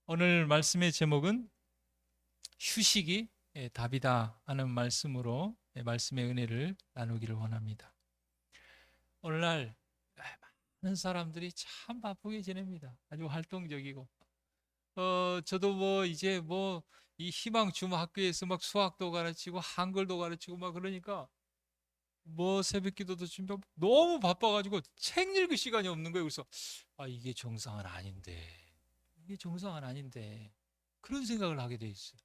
오늘 말씀의 제목은 휴식이 답이다 하는 말씀으로 말씀의 은혜를 나누기를 원합니다. 오늘날 많은 사람들이 참 바쁘게 지냅니다. 아주 활동적이고 저도 이제 이 희망 줌 학교에서 막 수학도 가르치고 한글도 가르치고 막 그러니까 새벽 기도도 준비하고 너무 바빠가지고 책 읽을 시간이 없는 거예요. 그래서 이게 정상은 아닌데, 이게 정상은 아닌데 그런 생각을 하게 돼 있어요.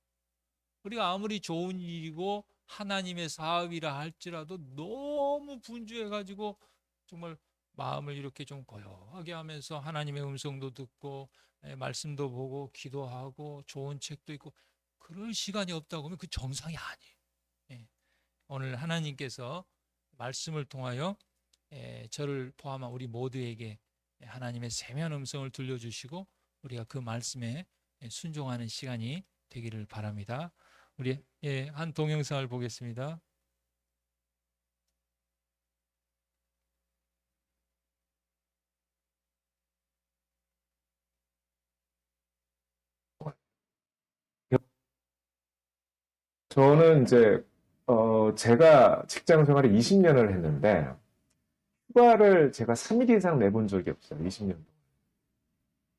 우리가 아무리 좋은 일이고 하나님의 사업이라 할지라도 너무 분주해가지고 정말 마음을 이렇게 좀 고요하게 하면서 하나님의 음성도 듣고 말씀도 보고 기도하고 좋은 책도 읽고 그럴 시간이 없다고 하면 그 정상이 아니에요. 예. 오늘 하나님께서 말씀을 통하여 저를 포함한 우리 모두에게 하나님의 세미한 음성을 들려주시고 우리가 그 말씀에 순종하는 시간이 되기를 바랍니다. 우리 한 동영상을 보겠습니다. 저는 이제 제가 직장 생활을 20년을 했는데 휴가를 제가 3일 이상 내본 적이 없어요. 20년 동안.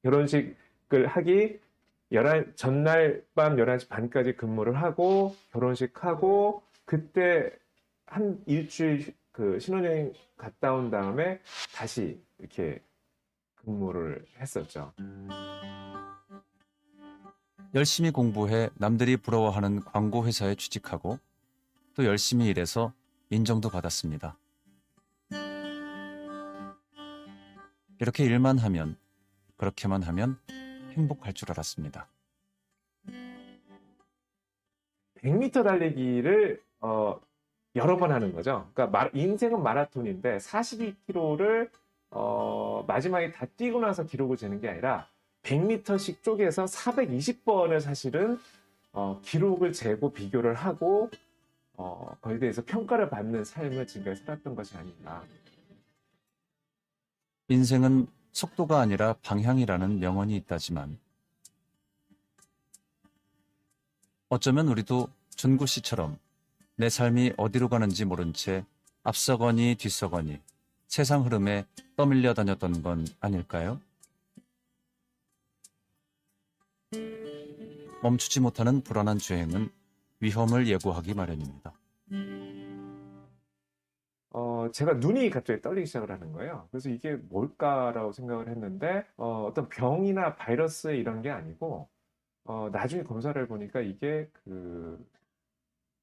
결혼식을 하기 전날 밤 11시 반까지 근무를 하고 결혼식 하고 그때 한 일주일 그 신혼여행 갔다 온 다음에 다시 이렇게 근무를 했었죠. 열심히 공부해 남들이 부러워하는 광고 회사에 취직하고 또 열심히 일해서 인정도 받았습니다. 이렇게 일만 하면, 그렇게만 하면 행복할 줄 알았습니다. 100m 달리기를 여러 번 하는 거죠. 그러니까 인생은 마라톤인데 42km를 마지막에 다 뛰고 나서 기록을 재는 게 아니라 100m씩 쪼개서 420번을 사실은 기록을 재고 비교를 하고 거기에 대해서 평가를 받는 삶을 지금까지 살았던 것이 아닌가. 인생은 속도가 아니라 방향이라는 명언이 있다지만 어쩌면 우리도 준구 씨처럼 내 삶이 어디로 가는지 모른 채 앞서거니 뒤서거니 세상 흐름에 떠밀려 다녔던 건 아닐까요? 멈추지 못하는 불안한 주행은 위험을 예고하기 마련입니다. 제가 눈이 갑자기 떨리기 시작을 하는 거예요. 그래서 이게 뭘까라고 생각을 했는데 어떤 병이나 바이러스 이런 게 아니고 나중에 검사를 해보니까 이게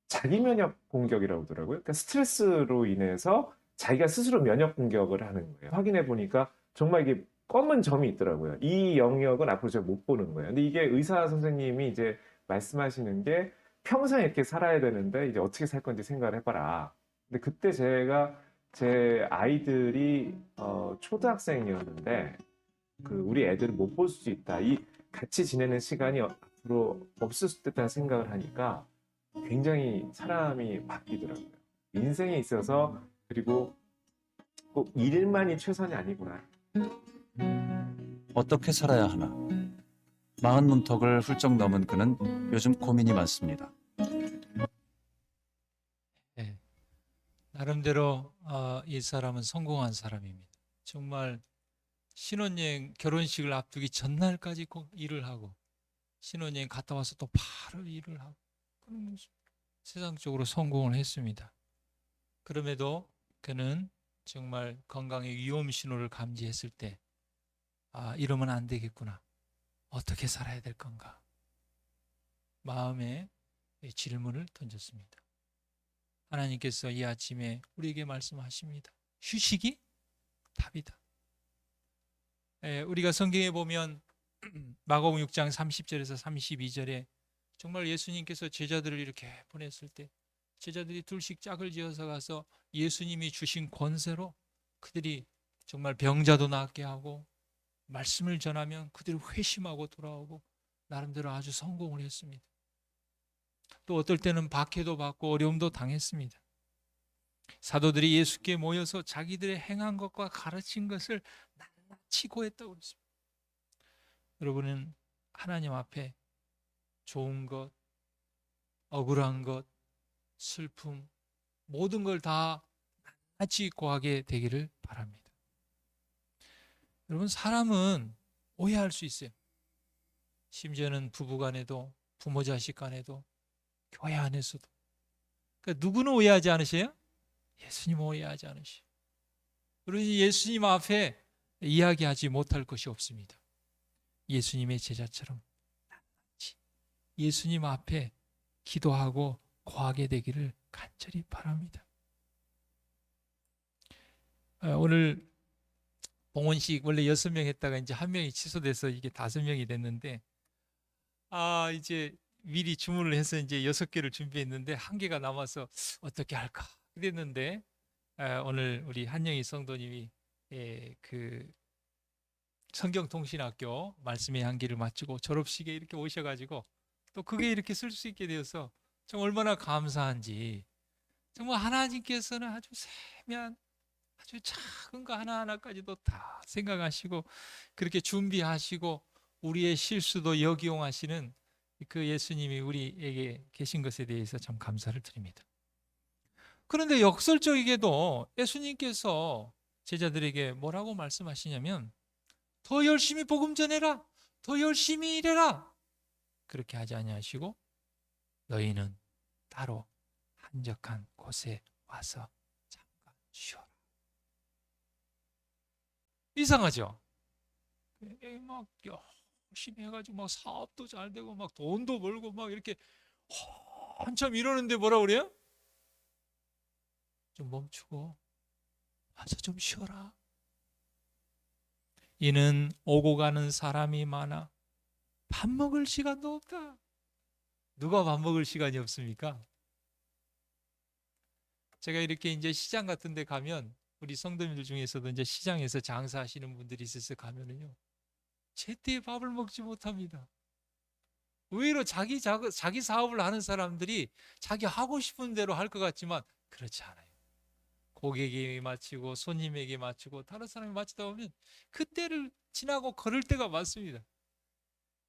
자기 면역 공격이라고 하더라고요. 그러니까 스트레스로 인해서 자기가 스스로 면역 공격을 하는 거예요. 확인해 보니까 정말 이게 검은 점이 있더라고요. 이 영역은 앞으로 제가 못 보는 거예요. 근데 이게 의사 선생님이 이제 말씀하시는 게 평생 이렇게 살아야 되는데 이제 어떻게 살 건지 생각을 해봐라. 근데 그때 제 아이들이 초등학생이었는데 우리 애들은 못 볼 수 있다. 이 같이 지내는 시간이 앞으로 없을 수 있다는 생각을 하니까 굉장히 사람이 바뀌더라고요. 인생에 있어서 그리고 꼭 일만이 최선이 아니구나. 어떻게 살아야 하나? 40문턱을 훌쩍 넘은 그는 요즘 고민이 많습니다. 예, 나름대로 이 사람은 성공한 사람입니다. 정말 신혼여행 결혼식을 앞두기 전날까지 꼭 일을 하고 신혼여행 갔다 와서 또 바로 일을 하고 그런 세상적으로 성공을 했습니다. 그럼에도 그는 정말 건강의 위험 신호를 감지했을 때 이러면 안 되겠구나. 어떻게 살아야 될 건가? 마음에 질문을 던졌습니다. 하나님께서 이 아침에 우리에게 말씀하십니다. 휴식이 답이다. 우리가 성경에 보면 마가복음 6장 30절에서 32절에 정말 예수님께서 제자들을 이렇게 보냈을 때 제자들이 둘씩 짝을 지어서 가서 예수님이 주신 권세로 그들이 정말 병자도 낫게 하고 말씀을 전하면 그들이 회심하고 돌아오고 나름대로 아주 성공을 했습니다. 또 어떨 때는 박해도 받고 어려움도 당했습니다. 사도들이 예수께 모여서 자기들의 행한 것과 가르친 것을 낱낱이 고했다고 그랬습니다. 여러분은 하나님 앞에 좋은 것, 억울한 것, 슬픔, 모든 걸 다 같이 고하게 되기를 바랍니다. 여러분, 사람은 오해할 수 있어요. 심지어는 부부간에도, 부모 자식 간에도, 교회 안에서도. 그러니까 누구는 오해하지 않으세요? 예수님 오해하지 않으시오. 그러니 예수님 앞에 이야기하지 못할 것이 없습니다. 예수님의 제자처럼 예수님 앞에 기도하고 고하게 되기를 간절히 바랍니다. 오늘 봉헌식 원래 6명 했다가 이제 1명이 취소돼서 이게 5명이 됐는데, 이제 미리 주문을 해서 이제 6개를 준비했는데 1개가 남아서 어떻게 할까 그랬는데, 오늘 우리 한영희 성도님이 그 성경통신학교 말씀의 향기를 마치고 졸업식에 이렇게 오셔가지고 또 그게 이렇게 쓸 수 있게 되어서 정 얼마나 감사한지. 정말 하나님께서는 아주 세미한 아주 작은 거 하나하나까지도 다 생각하시고 그렇게 준비하시고 우리의 실수도 역이용하시는 그 예수님이 우리에게 계신 것에 대해서 참 감사를 드립니다. 그런데 역설적이게도 예수님께서 제자들에게 뭐라고 말씀하시냐면 더 열심히 복음 전해라, 더 열심히 일해라, 그렇게 하지 아니하시고 너희는 따로 한적한 곳에 와서 잠깐 쉬어라. 이상하죠? 막 열심히 해가지고 막 사업도 잘 되고 막 돈도 벌고 막 이렇게 한참 이러는데 뭐라 그래요? 좀 멈추고 와서 좀 쉬어라. 이는 오고 가는 사람이 많아 밥 먹을 시간도 없다. 누가 밥 먹을 시간이 없습니까? 제가 이렇게 이제 시장 같은 데 가면 우리 성도님들 중에서도 이제 시장에서 장사하시는 분들이 있어서 가면은요, 제때 밥을 먹지 못합니다. 의외로 자기 사업을 하는 사람들이 자기 하고 싶은 대로 할 것 같지만 그렇지 않아요. 고객에게 맞추고 손님에게 맞추고 다른 사람이 맞추다 보면 그때를 지나고 걸을 때가 많습니다.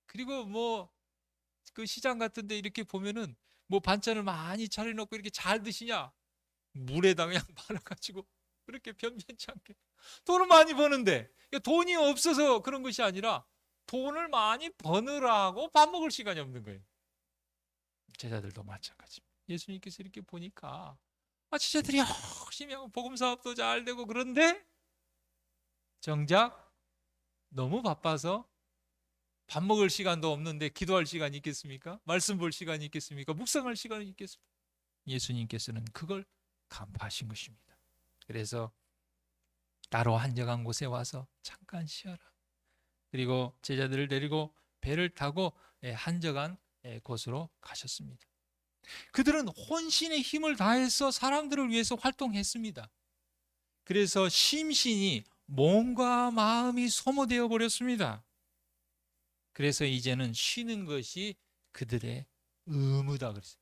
그리고 뭐 그 시장 같은 데 이렇게 보면은 뭐 반찬을 많이 차려놓고 이렇게 잘 드시냐? 물에다 그냥 말아가지고 그렇게 변변치 않게 돈을 많이 버는데, 돈이 없어서 그런 것이 아니라 돈을 많이 버느라고 밥 먹을 시간이 없는 거예요. 제자들도 마찬가지입니다. 예수님께서 이렇게 보니까 제자들이 열심히 하고 복음 사업도 잘 되고 그런데 정작 너무 바빠서 밥 먹을 시간도 없는데 기도할 시간이 있겠습니까? 말씀 볼 시간이 있겠습니까? 묵상할 시간이 있겠습니까? 예수님께서는 그걸 간파하신 것입니다. 그래서 따로 한적한 곳에 와서 잠깐 쉬어라. 그리고 제자들을 데리고 배를 타고 한적한 곳으로 가셨습니다. 그들은 혼신의 힘을 다해서 사람들을 위해서 활동했습니다. 그래서 심신이 몸과 마음이 소모되어 버렸습니다. 그래서 이제는 쉬는 것이 그들의 의무다 그랬어요.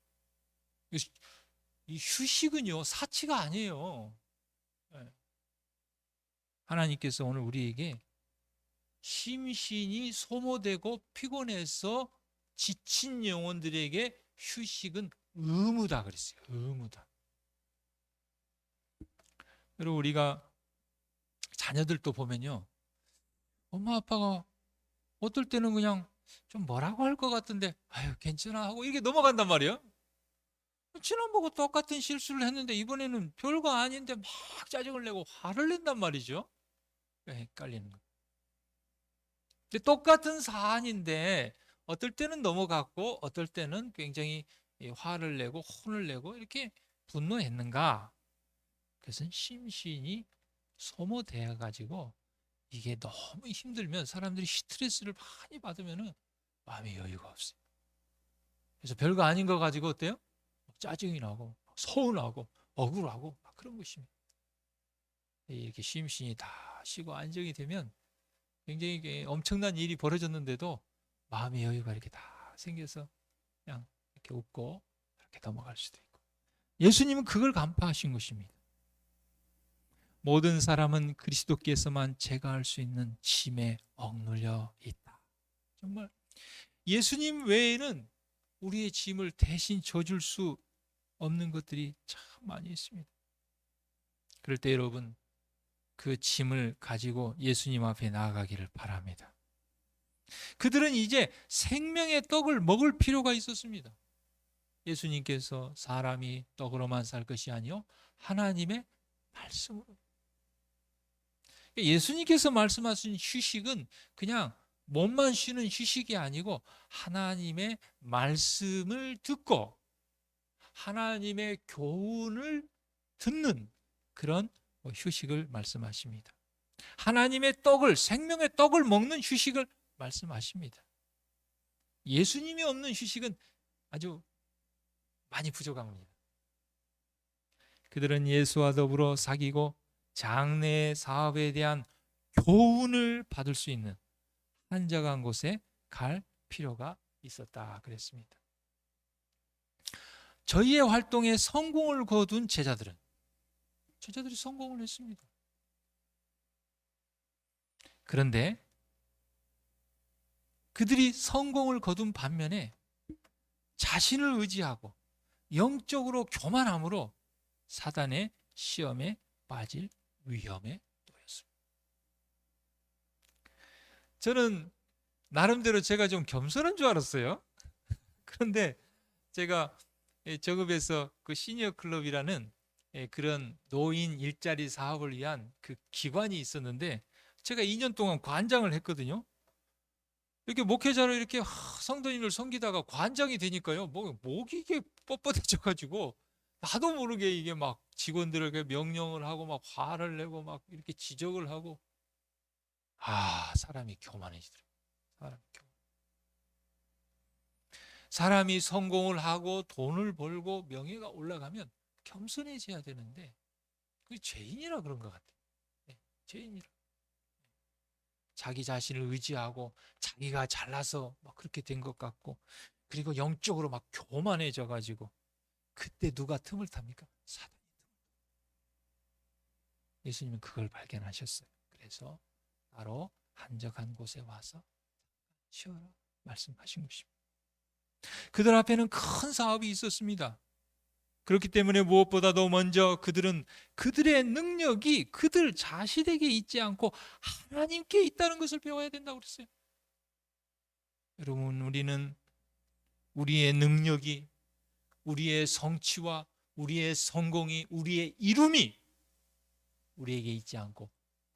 이 휴식은요, 사치가 아니에요. 하나님께서 오늘 우리에게 심신이 소모되고 피곤해서 지친 영혼들에게 휴식은 의무다 그랬어요. 의무다. 그리고 우리가 자녀들도 보면요, 엄마 아빠가 어떨 때는 그냥 좀 뭐라고 할 것 같은데 아유 괜찮아 하고 이렇게 넘어간단 말이에요. 지난번과 똑같은 실수를 했는데 이번에는 별거 아닌데 막 짜증을 내고 화를 낸단 말이죠. 헷갈리는 거예요. 근데 똑같은 사안인데 어떨 때는 넘어갔고 어떨 때는 굉장히 화를 내고 혼을 내고 이렇게 분노했는가? 그것은 심신이 소모되어 가지고 이게 너무 힘들면 사람들이 스트레스를 많이 받으면 마음에 여유가 없어요. 그래서 별거 아닌 거 가지고 어때요? 짜증이 나고 서운하고 억울하고 막 그런 것입니다. 이렇게 심신이 다 쉬고 안정이 되면 굉장히 엄청난 일이 벌어졌는데도 마음의 여유가 이렇게 다 생겨서 그냥 이렇게 웃고 이렇게 넘어갈 수도 있고, 예수님은 그걸 간파하신 것입니다. 모든 사람은 그리스도께서만 제거할 수 있는 짐에 억눌려 있다. 정말 예수님 외에는 우리의 짐을 대신 져줄 수 없는 것들이 참 많이 있습니다. 그럴 때 여러분, 그 짐을 가지고 예수님 앞에 나아가기를 바랍니다. 그들은 이제 생명의 떡을 먹을 필요가 있었습니다. 예수님께서 사람이 떡으로만 살 것이 아니요 하나님의 말씀으로. 예수님께서 말씀하신 휴식은 그냥 몸만 쉬는 휴식이 아니고 하나님의 말씀을 듣고 하나님의 교훈을 듣는 그런 휴식을 말씀하십니다. 하나님의 떡을, 생명의 떡을 먹는 휴식을 말씀하십니다. 예수님이 없는 휴식은 아주 많이 부족합니다. 그들은 예수와 더불어 사귀고 장래 사업에 대한 교훈을 받을 수 있는 한적한 곳에 갈 필요가 있었다 그랬습니다. 저희의 활동에 성공을 거둔 제자들이 성공을 했습니다. 그런데 그들이 성공을 거둔 반면에 자신을 의지하고 영적으로 교만함으로 사단의 시험에 빠질 위험에 놓였습니다. 저는 나름대로 제가 좀 겸손한 줄 알았어요. 그런데 제가 저급에서 그 시니어 클럽이라는 그런 노인 일자리 사업을 위한 그 기관이 있었는데 제가 2년 동안 관장을 했거든요. 이렇게 목회자로 이렇게 성도님을 섬기다가 관장이 되니까요, 목이 이게 뻣뻣해져가지고 나도 모르게 이게 막 직원들에게 명령을 하고 막 화를 내고 막 이렇게 지적을 하고, 사람이 교만해지더라고요. 사람이 성공을 하고 돈을 벌고 명예가 올라가면 겸손해져야 되는데 그게 죄인이라 그런 것 같아요. 죄인이라. 자기 자신을 의지하고 자기가 잘나서 막 그렇게 된 것 같고, 그리고 영적으로 막 교만해져 가지고 그때 누가 틈을 탑니까? 사단이. 예수님은 그걸 발견하셨어요. 그래서 바로 한적한 곳에 와서 쉬어라 말씀하신 것입니다. 그들 앞에는 큰 사업이 있었습니다. 그렇기 때문에 무엇보다도 먼저 그들은 그들의 능력이 그들 자신에게 있지 않고 하나님께 있다는 것을 배워야 된다고 그랬어요. 여러분, 우리는 우리의 능력이, 우리의 성취와 우리의 성공이, 우리의 이룸이 우리에게 있지 않고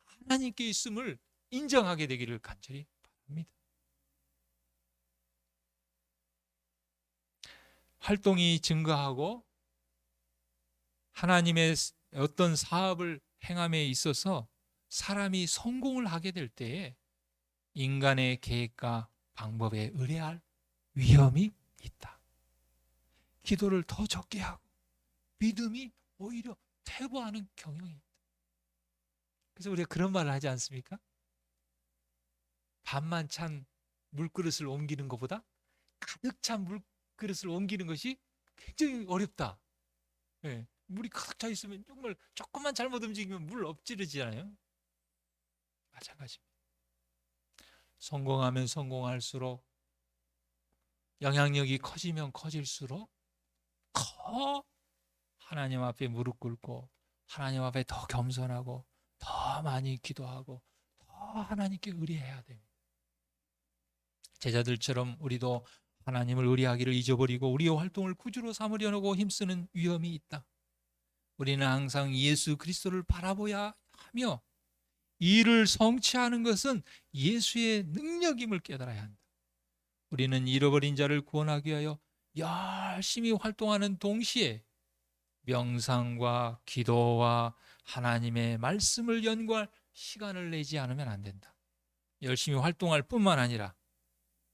하나님께 있음을 인정하게 되기를 간절히 바랍니다. 활동이 증가하고 하나님의 어떤 사업을 행함에 있어서 사람이 성공을 하게 될 때에 인간의 계획과 방법에 의뢰할 위험이 있다. 기도를 더 적게 하고 믿음이 오히려 퇴보하는 경향이 있다. 그래서 우리가 그런 말을 하지 않습니까? 반만 찬 물그릇을 옮기는 것보다 가득 찬 물그릇을 옮기는 것이 굉장히 어렵다. 네. 물이 가득 차 있으면 정말 조금만 잘못 움직이면 물 엎지르지않아요. 마찬가지입니다. 성공하면 성공할수록, 영향력이 커지면 커질수록 더 하나님 앞에 무릎 꿇고 하나님 앞에 더 겸손하고 더 많이 기도하고 더 하나님께 의뢰해야 됩니다. 제자들처럼 우리도 하나님을 의뢰하기를 잊어버리고 우리의 활동을 구주로 삼으려고 힘쓰는 위험이 있다. 우리는 항상 예수 그리스도를 바라보아야 하며 이를 성취하는 것은 예수의 능력임을 깨달아야 한다. 우리는 잃어버린 자를 구원하기 위하여 열심히 활동하는 동시에 명상과 기도와 하나님의 말씀을 연구할 시간을 내지 않으면 안 된다. 열심히 활동할 뿐만 아니라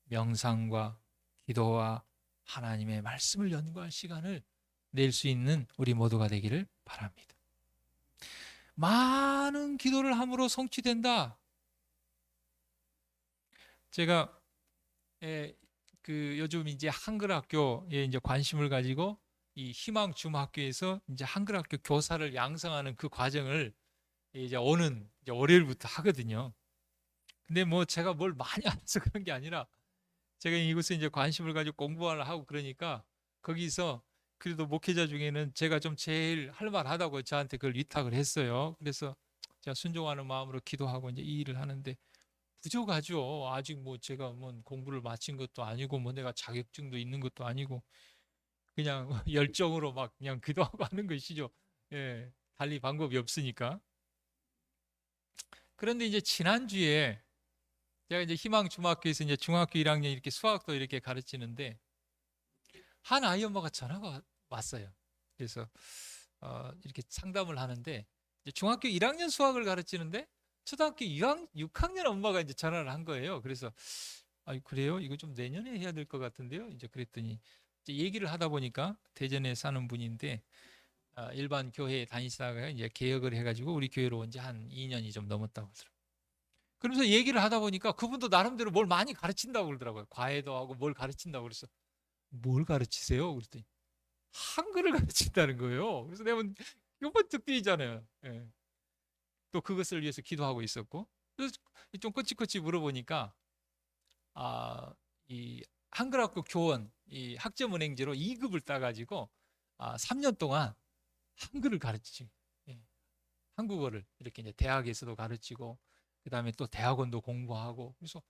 명상과 기도와 하나님의 말씀을 연구할 시간을 낼 수 있는 우리 모두가 되기를 바랍니다. 많은 기도를 함으로 성취된다. 제가 요즘 이제 한글 학교에 이제 관심을 가지고 이 희망 중학교에서 이제 한글 학교 교사를 양성하는 그 과정을 이제 오는 월요일부터 하거든요. 근데 뭐 제가 뭘 많이 알아서 그런 게 아니라 제가 이곳에 이제 관심을 가지고 공부를 하고 그러니까 거기서 그래도 목회자 중에는 제가 좀 제일 할 만하다고 저한테 그걸 위탁을 했어요. 그래서 제가 순종하는 마음으로 기도하고 이제 이 일을 하는데 부족하죠. 아직 뭐 제가 뭐 공부를 마친 것도 아니고 뭐 내가 자격증도 있는 것도 아니고 그냥 열정으로 막 그냥 기도하고 하는 것이죠. 예, 달리 방법이 없으니까. 그런데 이제 지난주에 제가 이제 희망 중학교에서 이제 중학교 1학년 이렇게 수학도 이렇게 가르치는데 한 아이 엄마가 전화가 왔어요. 그래서 이렇게 상담을 하는데 이제 중학교 1학년 수학을 가르치는데 초등학교 6학년 엄마가 이제 전화를 한 거예요. 그래서 그래요? 이거 좀 내년에 해야 될 것 같은데요. 이제 그랬더니 이제 얘기를 하다 보니까 대전에 사는 분인데 일반 교회에 다니시다가 이제 개혁을 해가지고 우리 교회로 온 지 한 2년이 좀 넘었다고 그러더라고요. 그러면서 얘기를 하다 보니까 그분도 나름대로 뭘 많이 가르친다고 그러더라고요. 과외도 하고 뭘 가르친다고 그래서 뭘 가르치세요? 그랬더니 한글을 가르친다는 거예요. 그래서 내가 이번 특비잖아요. 예. 또 그것을 위해서 기도하고 있었고 그래서 좀 꼬치꼬치 물어보니까 이 한글학교 교원 이 학점은행제로 2급을 따가지고 3년 동안 한글을 가르치지. 예. 한국어를 이렇게 이제 대학에서도 가르치고 그다음에 또 대학원도 공부하고 그래서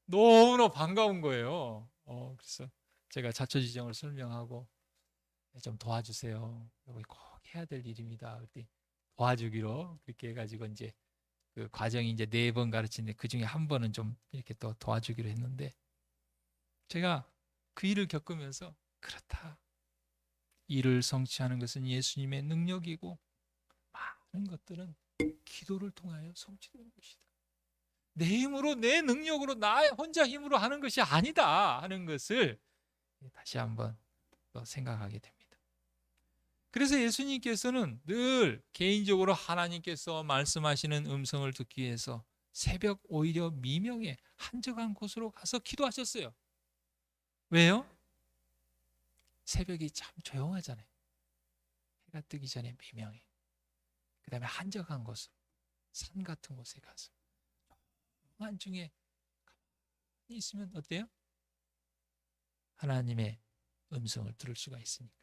너무나 반가운 거예요. 그래서 제가 자초지종을 설명하고 좀 도와주세요. 이거 꼭 해야 될 일입니다. 그때 도와주기로 그렇게 해가지고 이제 그 과정이 이제 4번 가르치는데 그 중에 한 번은 좀 이렇게 또 도와주기로 했는데 제가 그 일을 겪으면서 그렇다. 일을 성취하는 것은 예수님의 능력이고 많은 것들은 기도를 통하여 성취되는 것이다. 내 힘으로 내 능력으로 나 혼자 힘으로 하는 것이 아니다 하는 것을 다시 한번 또 생각하게 됩니다. 그래서 예수님께서는 늘 개인적으로 하나님께서 말씀하시는 음성을 듣기 위해서 새벽 오히려 미명에 한적한 곳으로 가서 기도하셨어요. 왜요? 새벽이 참 조용하잖아요. 해가 뜨기 전에 미명에. 그 다음에 한적한 곳, 산 같은 곳에 가서 조용한 중에 가만히 있으면 어때요? 하나님의 음성을 들을 수가 있으니까.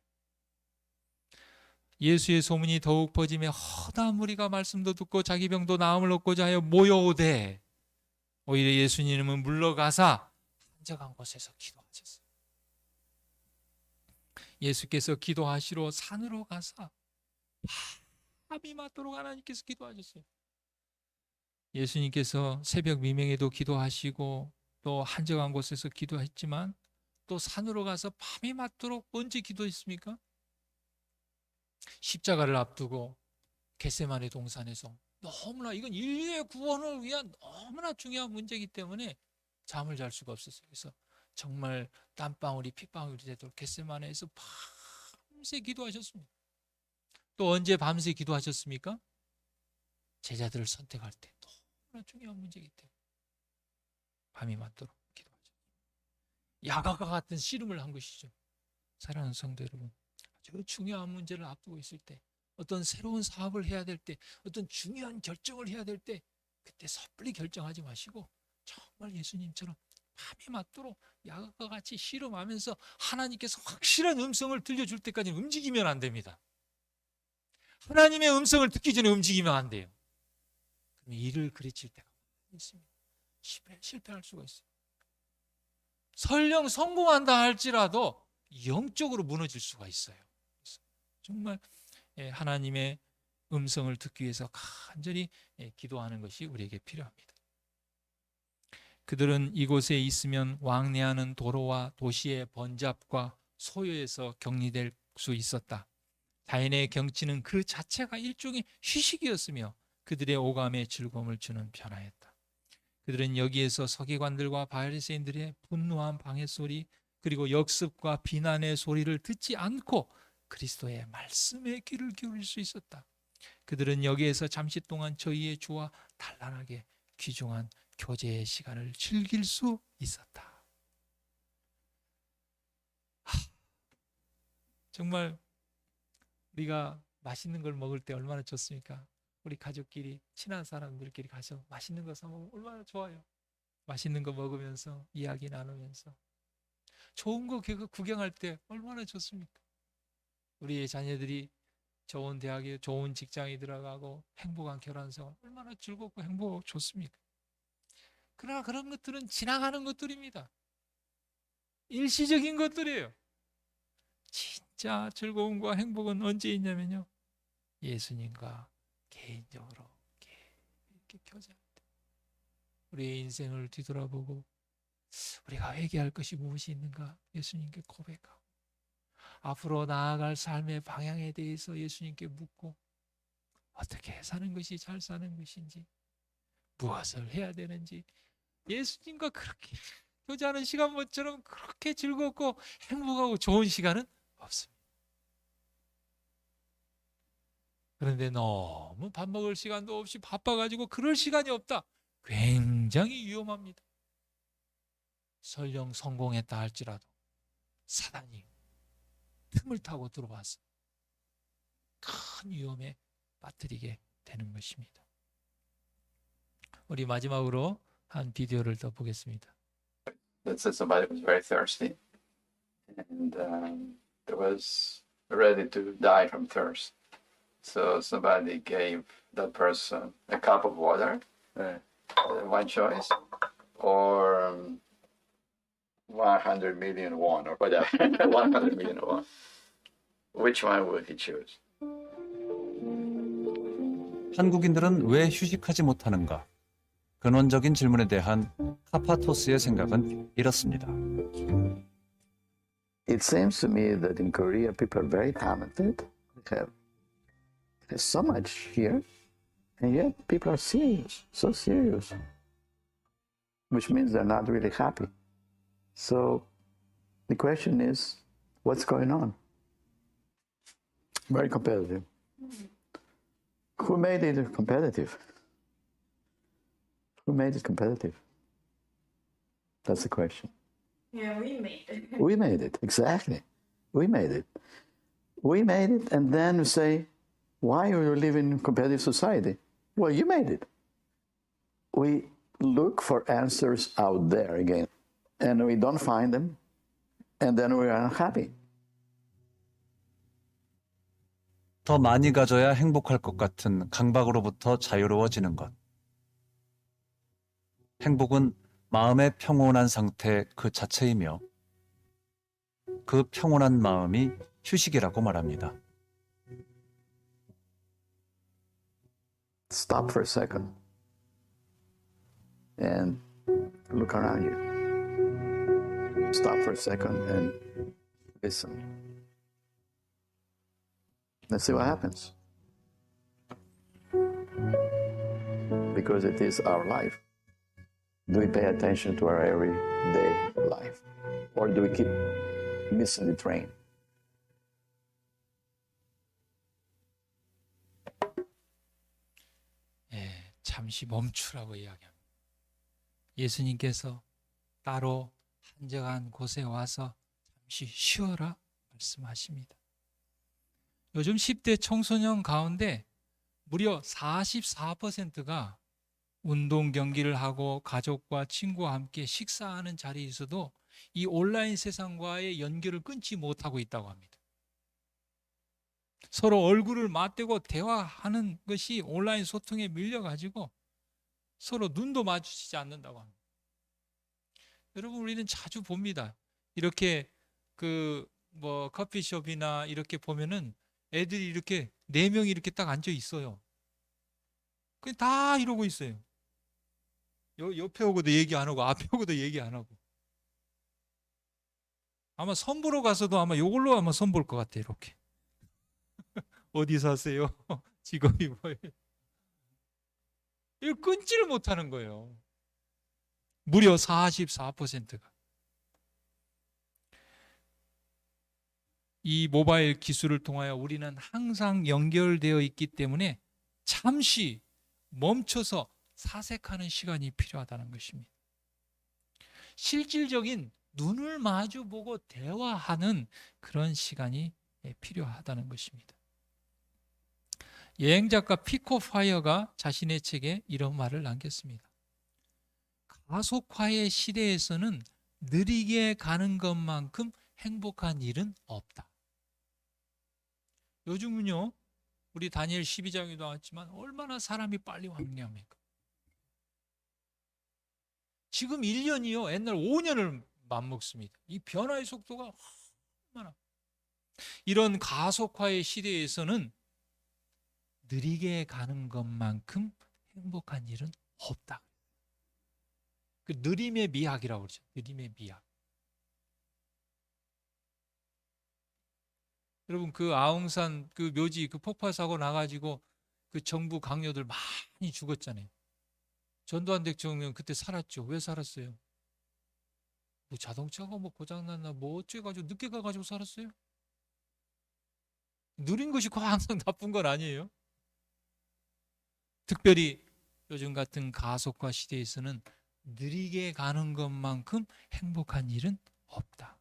예수의 소문이 더욱 퍼지며 허다한 무리가 말씀도 듣고 자기 병도 나음을 얻고자 하여 모여오되 오히려 예수님은 물러가사 한적한 곳에서 기도하셨어요. 예수께서 기도하시러 산으로 가사 밤이 맞도록 하나님께서 기도하셨어요. 예수님께서 새벽 미명에도 기도하시고 또 한적한 곳에서 기도했지만 또 산으로 가서 밤이 맞도록 언제 기도했습니까? 십자가를 앞두고 겟세마네 동산에서 너무나 이건 인류의 구원을 위한 너무나 중요한 문제이기 때문에 잠을 잘 수가 없었어요. 그래서 정말 땀방울이 핏방울이 되도록 겟세마네에서 밤새 기도하셨습니다. 또 언제 밤새 기도하셨습니까? 제자들을 선택할 때 너무나 중요한 문제이기 때문에 밤이 맞도록 기도하셨습니다. 야가가 같은 씨름을 한 것이죠. 사랑하는 성도 여러분, 아주 중요한 문제를 앞두고 있을 때, 어떤 새로운 사업을 해야 될 때, 어떤 중요한 결정을 해야 될 때, 그때 섣불리 결정하지 마시고 정말 예수님처럼 밤이 맞도록 야곱과 같이 씨름하면서 하나님께서 확실한 음성을 들려줄 때까지 움직이면 안 됩니다. 하나님의 음성을 듣기 전에 움직이면 안 돼요. 그럼 일을 그르칠 때가 있습니다. 실패할 수가 있어요. 설령 성공한다 할지라도 영적으로 무너질 수가 있어요. 정말 하나님의 음성을 듣기 위해서 간절히 기도하는 것이 우리에게 필요합니다. 그들은 이곳에 있으면 왕래하는 도로와 도시의 번잡과 소요에서 격리될 수 있었다. 자연의 경치는 그 자체가 일종의 휴식이었으며 그들의 오감에 즐거움을 주는 변화였다. 그들은 여기에서 서기관들과 바리새인들의 분노한 방해 소리 그리고 역습과 비난의 소리를 듣지 않고 그리스도의 말씀에 귀를 기울일 수 있었다. 그들은 여기에서 잠시 동안 저희의 주와 단란하게 귀중한 교제의 시간을 즐길 수 있었다. 정말 우리가 맛있는 걸 먹을 때 얼마나 좋습니까? 우리 가족끼리 친한 사람들끼리 가서 맛있는 거 사 먹으면 얼마나 좋아요. 맛있는 거 먹으면서 이야기 나누면서 좋은 거 구경할 때 얼마나 좋습니까? 우리의 자녀들이 좋은 대학에 좋은 직장에 들어가고 행복한 결혼 생활 얼마나 즐겁고 행복하고 좋습니까? 그러나 그런 것들은 지나가는 것들입니다. 일시적인 것들이에요. 진짜 즐거움과 행복은 언제 있냐면요. 예수님과 개인적으로 이렇게 교제할 때 우리의 인생을 뒤돌아보고 우리가 회개할 것이 무엇이 있는가 예수님께 고백하고 앞으로 나아갈 삶의 방향에 대해서 예수님께 묻고 어떻게 사는 것이 잘 사는 것인지 무엇을 해야 되는지 예수님과 그렇게 교제하는 시간만처럼 그렇게 즐겁고 행복하고 좋은 시간은 없습니다. 그런데 너무 밥 먹을 시간도 없이 바빠가지고 그럴 시간이 없다. 굉장히 위험합니다. 설령 성공했다 할지라도 사단이 틈을 타고 들어와서 큰 위험에 빠뜨리게 되는 것입니다. 우리 마지막으로 한 비디오를 더 보겠습니다. That said somebody was very thirsty and there was ready to die from thirst. So somebody gave that person a cup of water, one choice, or 100 million won or whatever, 100 million won. Which one would he choose? 한국인들은 왜 휴식하지 못하는가? 근원적인 질문에 대한 카파토스의 생각은 이렇습니다. It seems to me that in Korea people are very talented. There's so much here, and yet people are serious, so serious, which means they're not really happy. So the question is, what's going on? Very competitive. Who made it competitive? Who made it competitive? That's the question. Yeah, we made it. We made it, exactly. We made it. We made it, and then we say, why are you living in a competitive society? Well, you made it. We look for answers out there again, and we don't find them, and then we are unhappy. 더 많이 가져야 행복할 것 같은 강박으로부터 자유로워지는 것. 행복은 마음의 평온한 상태 그 자체이며 그 평온한 마음이 휴식이라고 말합니다. Stop for a second and look around you. Stop for a second and listen. Let's see what happens. Because it is our life. Do we pay attention to our everyday life? Or do we keep missing the train? 잠시 멈추라고 이야기합니다. 예수님께서 따로 한적한 곳에 와서 잠시 쉬어라 말씀하십니다. 요즘 10대 청소년 가운데 무려 44%가 운동 경기를 하고 가족과 친구와 함께 식사하는 자리에서도 이 온라인 세상과의 연결을 끊지 못하고 있다고 합니다. 서로 얼굴을 맞대고 대화하는 것이 온라인 소통에 밀려가지고 서로 눈도 마주치지 않는다고 합니다. 여러분, 우리는 자주 봅니다. 이렇게 커피숍이나 이렇게 보면은 애들이 이렇게 4명이 이렇게 딱 앉아 있어요. 그냥 다 이러고 있어요. 옆에 오고도 얘기 안 하고 앞에 오고도 얘기 안 하고. 아마 선보러 가서도 아마 이걸로 아마 선볼 것 같아요. 이렇게. 어디 사세요? 직업이 뭐예요? 이걸 끊지를 못하는 거예요. 무려 44%가. 이 모바일 기술을 통하여 우리는 항상 연결되어 있기 때문에 잠시 멈춰서 사색하는 시간이 필요하다는 것입니다. 실질적인 눈을 마주보고 대화하는 그런 시간이 필요하다는 것입니다. 여행작가 피코 파이어가 자신의 책에 이런 말을 남겼습니다. 가속화의 시대에서는 느리게 가는 것만큼 행복한 일은 없다. 요즘은요, 우리 다니엘 12장에도 나왔지만 얼마나 사람이 빨리 왕래합니까? 지금 1년이요, 옛날 5년을 맞먹습니다. 이 변화의 속도가 얼마나. 이런 가속화의 시대에서는 느리게 가는 것만큼 행복한 일은 없다. 그 느림의 미학이라고 그러죠. 느림의 미학. 여러분, 그 아웅산 그 묘지 그 폭발 사고 나가지고 그 정부 강요들 많이 죽었잖아요. 전두환 대통령 그때 살았죠. 왜 살았어요? 뭐 자동차가 뭐 고장났나 뭐 어째가지고 늦게 가가지고 살았어요? 누린 것이 꼭 항상 나쁜 건 아니에요. 특별히 요즘 같은 가속화 시대에서는 느리게 가는 것만큼 행복한 일은 없다.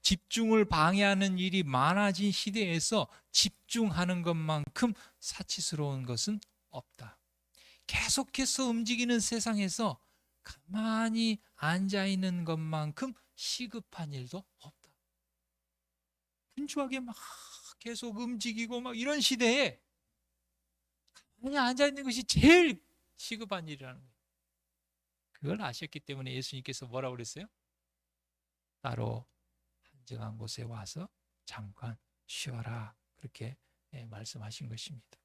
집중을 방해하는 일이 많아진 시대에서 집중하는 것만큼 사치스러운 것은 없다. 계속해서 움직이는 세상에서 가만히 앉아 있는 것만큼 시급한 일도 없다. 분주하게 막 계속 움직이고 막 이런 시대에 가만히 앉아 있는 것이 제일 시급한 일이라는 거예요. 그걸 아셨기 때문에 예수님께서 뭐라고 그랬어요? 따로 한적한 곳에 와서 잠깐 쉬어라. 그렇게 말씀하신 것입니다.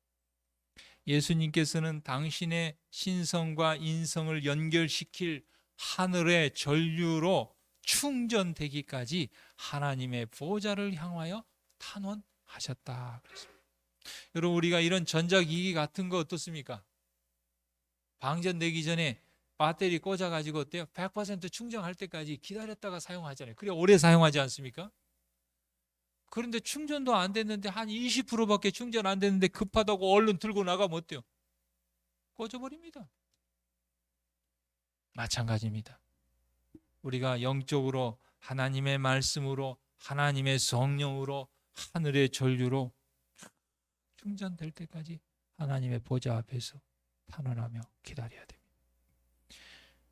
예수님께서는 당신의 신성과 인성을 연결시킬 하늘의 전류로 충전되기까지 하나님의 보좌를 향하여 탄원하셨다. 그랬습니다. 여러분, 우리가 이런 전자기기 같은 거 어떻습니까? 방전되기 전에 배터리 꽂아가지고 어때요? 100% 충전할 때까지 기다렸다가 사용하잖아요. 그래 오래 사용하지 않습니까? 그런데 충전도 안 됐는데 한 20%밖에 충전 안 됐는데 급하다고 얼른 들고 나가면 어때요? 꺼져버립니다. 마찬가지입니다. 우리가 영적으로 하나님의 말씀으로 하나님의 성령으로 하늘의 전류로 충전될 때까지 하나님의 보좌 앞에서 탄원하며 기다려야 됩니다.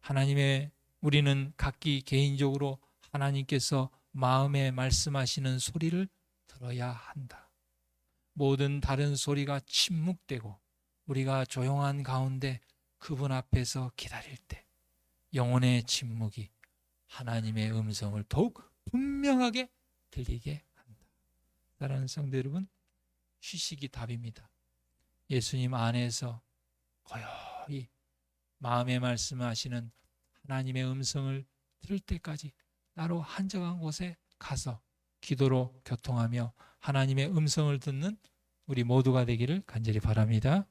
하나님의 우리는 각기 개인적으로 하나님께서 마음에 말씀하시는 소리를 들어야 한다. 모든 다른 소리가 침묵되고 우리가 조용한 가운데 그분 앞에서 기다릴 때 영혼의 침묵이 하나님의 음성을 더욱 분명하게 들리게 한다. 사랑하는 성도 여러분, 휴식이 답입니다. 예수님 안에서 고요히 마음에 말씀하시는 하나님의 음성을 들을 때까지 따로 한적한 곳에 가서 기도로 교통하며 하나님의 음성을 듣는 우리 모두가 되기를 간절히 바랍니다.